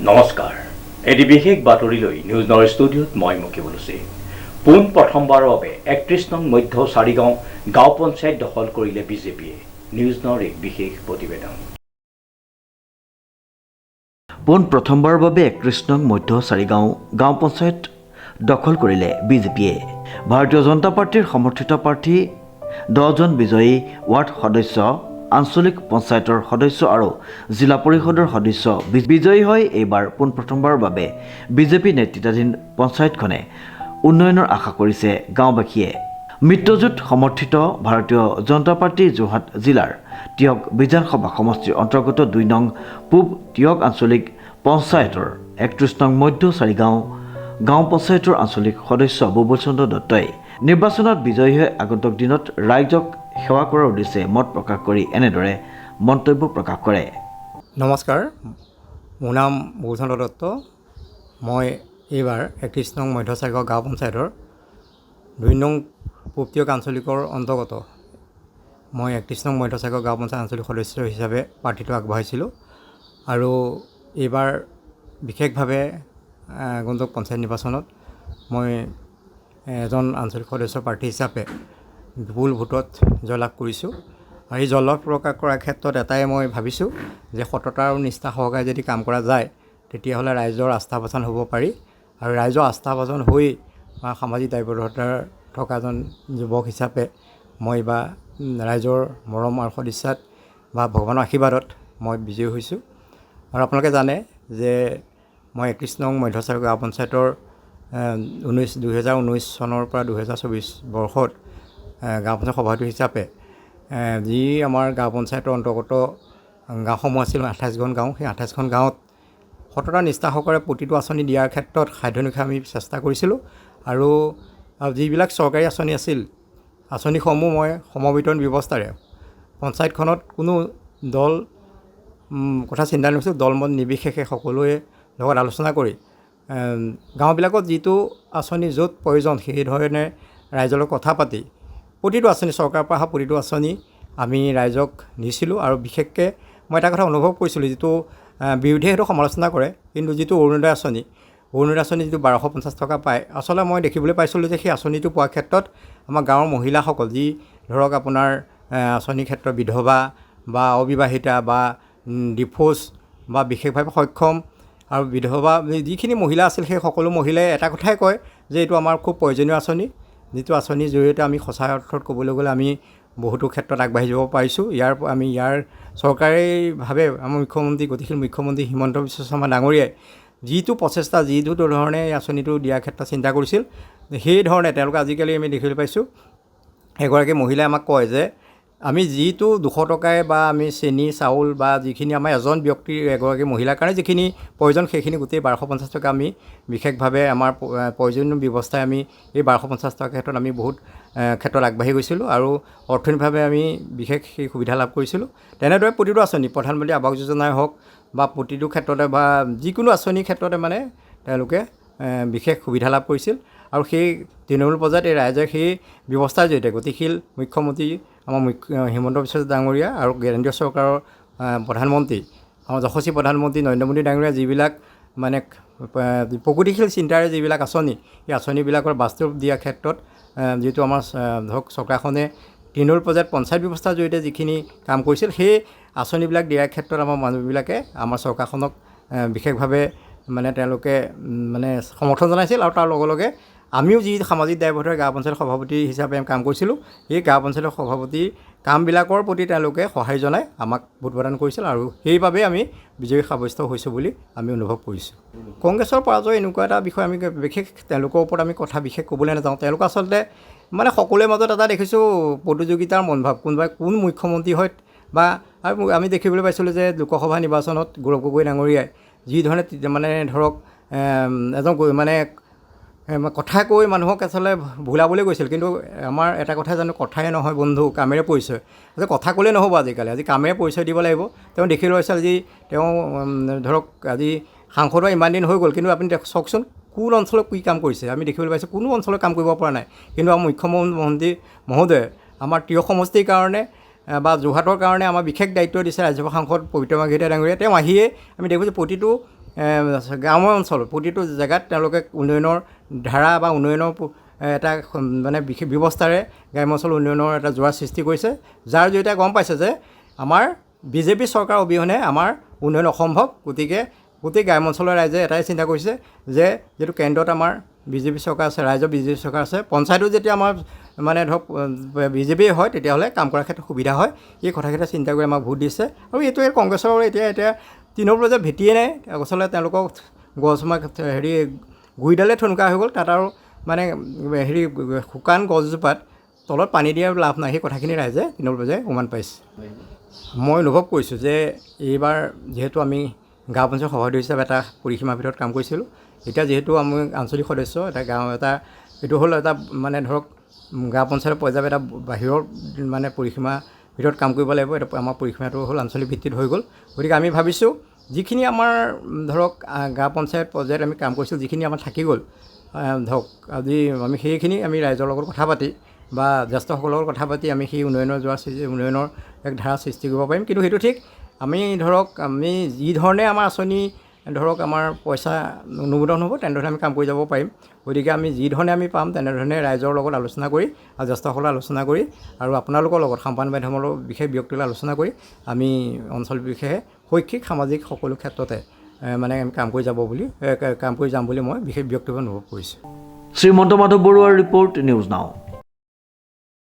নমস্কাৰ এটি বিশেষ বাতৰিলৈ নিউজ নৰ ষ্টুডিঅ'ত মই মুকিবুল হুছেইন পোন প্ৰথমবাৰৰ বাবে ৩১ নং মধ্য চাৰিগাঁও গাঁও পঞ্চায়ত দখল কৰিলে বিজেপিয়ে নিউজ নৰ এক বিশেষ প্ৰতিবেদন পোন প্ৰথমবাৰৰ বাবে ৩১ নং মধ্য চাৰিগাঁও গাঁও পঞ্চায়ত দখল কৰিলে বিজেপিয়ে ভাৰতীয় জনতা পাৰ্টিৰ সমৰ্থিত প্ৰাৰ্থী 10 জন বিজয়ী ৱাৰ্ড সদস্য আঞ্চলিক পঞ্চায়তৰ সদস্য আৰু জিলা পৰিষদৰ সদস্য বিজয়ী হয় এইবাৰ পোন প্ৰথমবাৰৰ বাবে বিজেপি নেতৃত্বাধীন পঞ্চায়তখনে উন্নয়নৰ আশা কৰিছে গাঁওবাসীয়ে মিত্ৰজোঁট সমৰ্থিত ভাৰতীয় জনতা পাৰ্টি যোৰহাট জিলাৰ টিয়ক বিধানসভা সমষ্টিৰ অন্তৰ্গত 2 নং পূব টিয়ক আঞ্চলিক পঞ্চায়তৰ 31 নং মধ্য চাৰিগাঁও গাঁও পঞ্চায়তৰ আঞ্চলিক সদস্য বুবুল চন্দ্ৰ দত্তই নিৰ্বাচনত বিজয়ী হৈ আগন্তুক দিনত ৰাইজক সেৱা কৰাৰ উদ্দেশ্যে মত প্ৰকাশ কৰি এনেদৰে মন্তব্য প্ৰকাশ কৰে। নমস্কাৰ, মোৰ নাম বুবুল চন্দ্ৰ দত্ত। মই এইবাৰ 31 নং মধ্য চাৰিগাঁও গাঁও পঞ্চায়তৰ 2 নং পূব টিয়ক আঞ্চলিকৰ অন্তৰ্গত মই 31 নং মধ্য চাৰিগাঁও গাঁও পঞ্চায়ত আঞ্চলিক সদস্য হিচাপে প্ৰাৰ্থীটো আগবঢ়াইছিলোঁ আৰু এইবাৰ বিশেষভাৱে আগন্তুক পঞ্চায়ত নিৰ্বাচনত মই এজন আঞ্চলিক সদস্য প্ৰাৰ্থী হিচাপে বিপুল ভোটত জয়লাভ কৰিছোঁ আৰু এই জয়লাভ প্ৰকাশ কৰাৰ ক্ষেত্ৰত এটাই মই ভাবিছোঁ যে সততা আৰু নিষ্ঠা সহকাৰে যদি কাম কৰা যায় তেতিয়াহ'লে ৰাইজৰ আস্থাভাজন হ'ব পাৰি আৰু ৰাইজৰ আস্থাভাজন হৈ বা সামাজিক দায়বদ্ধতা থকা এজন যুৱক হিচাপে মই বা ৰাইজৰ মৰম আৰু সদিচ্ছাত বা ভগৱানৰ আশীৰ্বাদত মই বিজয়ী হৈছোঁ আৰু আপোনালোকে জানে যে মই 31 নং মধ্য চাৰিগাঁও গাঁও পঞ্চায়তৰ 2019 চনৰ পৰা 2024 বৰ্ষত গাঁও পঞ্চায়ত সভাপতি হিচাপে যি আমাৰ গাঁও পঞ্চায়তৰ অন্তৰ্গত গাঁওসমূহ আছিল 28খন গাঁও, সেই 28খন গাঁৱত সততা নিষ্ঠা সহকাৰে প্ৰতিটো আঁচনি দিয়াৰ ক্ষেত্ৰত সাধ্যনিশা আমি চেষ্টা কৰিছিলোঁ আৰু যিবিলাক চৰকাৰী আঁচনি আছিল আঁচনিসমূহ মই সমবিতৰণ ব্যৱস্থাৰে পঞ্চায়তখনত কোনো দল কথা চিন্তা নকৰিছোঁ, দলমত নিৰ্বিশেষে সকলোৱে লগত আলোচনা কৰি গাঁওবিলাকত যিটো আঁচনি য'ত প্ৰয়োজন সেই ধৰণে ৰাইজৰ লগত কথা পাতি প্ৰতিটো আঁচনি চৰকাৰৰ পৰা অহা প্ৰতিটো আঁচনি আমি ৰাইজক দিছিলোঁ আৰু বিশেষকৈ মই এটা কথা অনুভৱ কৰিছিলোঁ, যিটো বিৰোধীয়ে সেইটো সমালোচনা কৰে, কিন্তু যিটো অৰুণোদয় আঁচনি যিটো 1250 টকা পায়, আচলতে মই দেখিবলৈ পাইছিলোঁ যে সেই আঁচনিটো পোৱাৰ ক্ষেত্ৰত আমাৰ গাঁৱৰ মহিলাসকল যি ধৰক আপোনাৰ আঁচনিৰ ক্ষেত্ৰত বিধৱা বা অবিবাহিতা বা ডিফ'ৰ্চ বা বিশেষভাৱে সক্ষম আৰু বিধৱা যিখিনি মহিলা আছিল সেই সকলো মহিলাই এটা কথাই কয় যে এইটো আমাৰ খুব প্ৰয়োজনীয় আঁচনি, যিটো আঁচনিৰ জৰিয়তে আমি সঁচা অৰ্থত ক'বলৈ গ'লে আমি বহুতো ক্ষেত্ৰত আগবাঢ়ি যাব পাৰিছোঁ। ইয়াৰ চৰকাৰীভাৱে আমাৰ গতিশীল মুখ্যমন্ত্ৰী হিমন্ত বিশ্ব শৰ্মা ডাঙৰীয়াই যিটো প্ৰচেষ্টা যিটো ধৰণে এই আঁচনিটো দিয়াৰ ক্ষেত্ৰত চিন্তা কৰিছিল, সেই ধৰণে তেওঁলোকে আজিকালি আমি দেখিবলৈ পাইছোঁ এগৰাকী মহিলাই আমাক কয় যে আমি যিটো 200 টকাই বা আমি চেনি চাউল বা যিখিনি আমাৰ এজন ব্যক্তিৰ এগৰাকী মহিলাৰ কাৰণে যিখিনি প্ৰয়োজন সেইখিনি গোটেই 1250 টকা আমি বিশেষভাৱে আমাৰ প্ৰয়োজনীয় ব্যৱস্থাই আমি এই 1250 টকাৰ ক্ষেত্ৰত আমি বহুত ক্ষেত্ৰত আগবাঢ়ি গৈছিলোঁ আৰু অৰ্থনৈতিকভাৱে আমি বিশেষ সেই সুবিধা লাভ কৰিছিলোঁ। তেনেদৰে প্ৰতিটো আঁচনি প্ৰধানমন্ত্ৰী আৱাস যোজনাই হওক বা প্ৰতিটো ক্ষেত্ৰতে বা যিকোনো আঁচনিৰ ক্ষেত্ৰতে মানে তেওঁলোকে বিশেষ সুবিধা লাভ কৰিছিল আৰু সেই তৃণমূল পৰ্যায়ত এই ৰাইজে সেই ব্যৱস্থাৰ জৰিয়তে গতিশীল মুখ্যমন্ত্ৰী আমাৰ হিমন্ত বিশ্ব ডাঙৰীয়া আৰু কেন্দ্ৰীয় চৰকাৰৰ প্ৰধানমন্ত্ৰী আমাৰ যশস্বী প্ৰধানমন্ত্ৰী নৰেন্দ্ৰ মোদী ডাঙৰীয়া যিবিলাক মানে প্ৰগতিশীল চিন্তাৰে যিবিলাক আঁচনি, এই আঁচনিবিলাকৰ বাস্তৱ দিয়াৰ ক্ষেত্ৰত যিটো আমাৰ ধৰক চৰকাৰখনে তৃণমূল পৰ্যায়ত পঞ্চায়ত ব্যৱস্থাৰ জৰিয়তে যিখিনি কাম কৰিছিল সেই আঁচনিবিলাক দিয়াৰ ক্ষেত্ৰত আমাৰ মানুহবিলাকে আমাৰ চৰকাৰখনক বিশেষভাৱে মানে তেওঁলোকে মানে সমৰ্থন জনাইছিল আৰু তাৰ লগে লগে আমিও যি সামাজিক দায়বদ্ধতাৰে গাঁও পঞ্চায়ত সভাপতি হিচাপে কাম কৰিছিলোঁ, এই গাঁও পঞ্চায়তৰ সভাপতিৰ কামবিলাকৰ প্ৰতি তেওঁলোকে সহায় জনাই আমাক ভোট প্ৰদান কৰিছিল আৰু সেইবাবে আমি বিজয়ী সাব্যস্ত হৈছোঁ বুলি আমি অনুভৱ কৰিছোঁ। কংগ্ৰেছৰ পৰাজয় এনেকুৱা এটা বিষয় আমি বিশেষ তেওঁলোকৰ ওপৰত আমি কথা বিশেষ ক'বলৈ নাযাওঁ। তেওঁলোক আচলতে মানে সকলোৰে মাজত এটা দেখিছোঁ প্ৰতিযোগিতাৰ মনোভাৱ, কোনোবাই কোন মুখ্যমন্ত্ৰী হয় বা আমি দেখিবলৈ পাইছিলোঁ যে লোকসভা নিৰ্বাচনত গৌৰৱ গগৈ ডাঙৰীয়াই যি ধৰণে মানে ধৰক এজন মানে কথা কৈ মানুহক আচলতে ভুলাবলৈ গৈছিল, কিন্তু আমাৰ এটা কথা জানো কথাই নহয় বন্ধু কামেৰে পৰিচয়, যে কথা ক'লে নহ'ব আজি কামেৰে পৰিচয় দিব লাগিব। তেওঁ দেখিবলৈ পাইছিল আজি তেওঁ ধৰক আজি সাংসদ ইমান দিন হৈ গ'ল, কিন্তু আপুনি চাওকচোন কোন অঞ্চলত কি কাম কৰিছে আমি দেখিবলৈ পাইছোঁ, কোনো অঞ্চলত কাম কৰিব পৰা নাই। কিন্তু আমাৰ মুখ্যমন্ত্ৰী মহোদয়ে আমাৰ টিয়ক সমষ্টিৰ কাৰণে বা যোৰহাটৰ কাৰণে আমাৰ বিশেষ দায়িত্ব দিছে ৰাজ্যসভা সাংসদ পবিত্ৰ মাৰ্ঘেৰিটা ডাঙৰীয়া। তেওঁ আহিয়ে আমি দেখিছোঁ প্ৰতিটো গ্ৰাম্য অঞ্চল প্ৰতিটো জেগাত তেওঁলোকে উন্নয়নৰ ধাৰা বা উন্নয়নৰ এটা মানে বিশেষ ব্যৱস্থাৰে গ্ৰাম্য অঞ্চল উন্নয়নৰ এটা জোৱাৰ সৃষ্টি কৰিছে, যাৰ জৰিয়তে গম পাইছে যে আমাৰ বিজেপি চৰকাৰ অবিহনে আমাৰ উন্নয়ন অসম্ভৱ। গতিকে গোটেই গ্ৰাম্য অঞ্চলৰ ৰাইজে এটাই চিন্তা কৰিছে যে যিটো কেন্দ্ৰত আমাৰ বিজেপি চৰকাৰ আছে, ৰাইজৰ বিজেপি চৰকাৰ আছে, পঞ্চায়তো যেতিয়া আমাৰ মানে ধৰক বিজেপিয়ে হয় তেতিয়াহ'লে কাম কৰাৰ ক্ষেত্ৰত সুবিধা হয়। এই কথাকেইটা চিন্তা কৰি আমাক ভোট দিছে। আৰু এইটোৱে কংগ্ৰেছৰ এতিয়া তৃণমূলৰ যে ভেটিয়ে নাই, আচলতে তেওঁলোকক গছমাক গুৰিডালে ঠুনকা হৈ গ'ল। তাত আৰু মানে শুকান গছজোপাত তলত পানী দিয়াৰ লাভ নাই। সেই কথাখিনি ৰাইজে তৃণমূল যে উমান পাইছে। মই অনুভৱ কৰিছোঁ যে এইবাৰ যিহেতু আমি গাঁও পঞ্চায়ত সভাপতি হিচাপে এটা পৰিসীমাৰ ভিতৰত কাম কৰিছিলোঁ, এতিয়া যিহেতু আমি আঞ্চলিক সদস্য এইটো হ'ল এটা মানে ধৰক গাঁও পঞ্চায়তৰ পৰ্যায়ত এটা বাহিৰৰ মানে পৰিসীমাৰ ভিতৰত কাম কৰিব লাগিব। এটা আমাৰ পৰিসীমাটো হ'ল আঞ্চলিক ভিত্তিত হৈ গ'ল। গতিকে আমি ভাবিছোঁ যিখিনি আমাৰ ধৰক গাঁও পঞ্চায়ত পৰ্যায়ত আমি কাম কৰিছিলোঁ, যিখিনি আমাৰ থাকি গ'ল ধৰক আজি আমি সেইখিনি আমি ৰাইজৰ লগত কথা পাতি বা জ্যেষ্ঠসকলৰ লগত কথা পাতি আমি সেই উন্নয়নৰ এক ধাৰা সৃষ্টি কৰিব পাৰিম। কিন্তু সেইটো ঠিক আমি ধৰক আমি যি ধৰণে আমাৰ আঁচনি ধৰক আমাৰ পইচা অনুমোদন হ'ব তেনেধৰণে আমি কাম কৰি যাব পাৰিম। গতিকে আমি যি ধৰণে আমি পাম তেনেধৰণে ৰাইজৰ লগত আলোচনা কৰি আৰু জ্যেষ্ঠসকলে আলোচনা কৰি আৰু আপোনালোকৰ লগত সাংবাদিক মাধ্যমৰ বিশেষ ব্যক্তিৰ লগত আলোচনা কৰি আমি অঞ্চল বিশেষে শৈক্ষিক সামাজিক সকলো ক্ষেত্ৰতে মানে আমি কাম কৰি যাম বুলি মই বিশেষ ব্যক্তিভাৱে অনুভৱ কৰিছোঁ। শ্ৰীমন্ত মাধৱ বৰুৱাৰ ৰিপৰ্ট, নিউজ নাও।